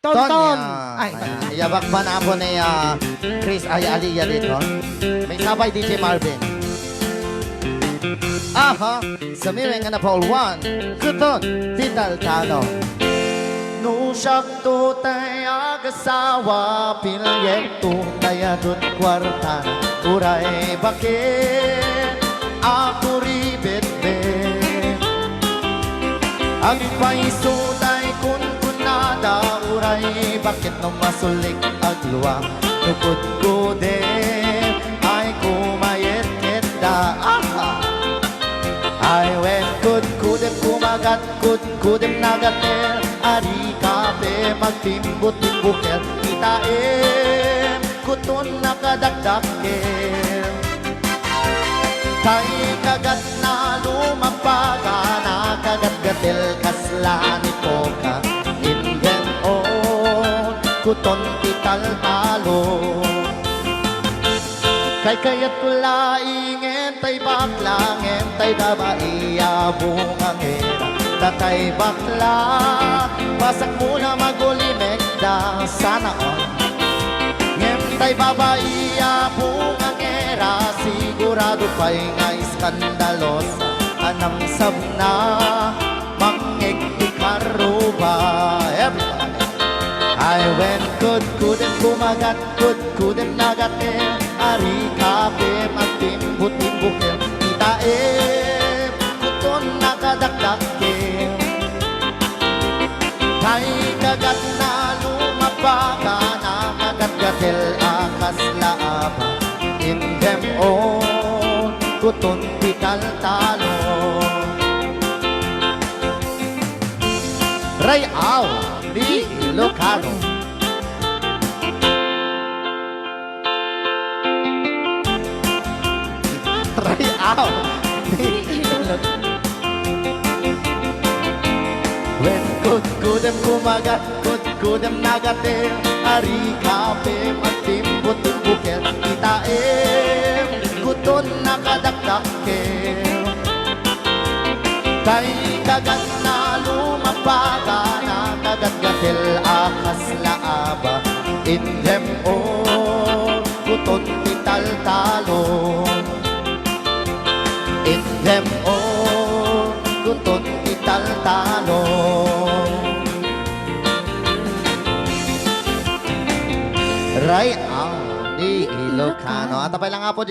Ton. Ay, iyabak pa na po ni Chris ay Aliyah dito. May sabay DJ Marvin. Aha, sa miring na Paul 1, Kuton, Vital Tano. Nusak to tayo agasawa, pilyekto tayo dun kwartan. Uray bakit ako ribet-bet. Ang paisutay kun kunada, uray bakit nung masulik agluwa. Nukod ko din ay kumayet kita. Ay wen kudem kumagat kudem nagater. Ari kape magtimbot-timbuker. Itaem kuton nakadakdaker. Tay kagat na lumampaga, nakagat-gatil kasla ni Poka. Inden on, kuton tital-talo. Kay kayat kulaingen, tay baklangen, tay dabaiya bungangera. Tatay bakla, pasak muna magulimek da sana on. Tay babaiya bungangera, sigurado pa'y nga iskandalos. Anang sabna, mangeg ikaruba. Everybody. I went kudem kumagat, kudem nagater. Ari kape magtimbut-timbuker. Itaem, kuton nakadakdaker. Tay kagat na lumabaga, nakagat-gatel akas laaba. In them on, kuton tital-talo. Rayaw ni Ilocano. Rayaw ni Ilocano. When kudem kumagat, kudem nagater. Ari kape magtimbot-timbuker. Itaem, kuton nakadakdaker. Tay kagat na lumampaga, nakagat-gatil akas laaba. Indem on, kuton tital-talo. Indem on, kuton tital-talo. Rayaw ni Ilocano. At tapay lang nga po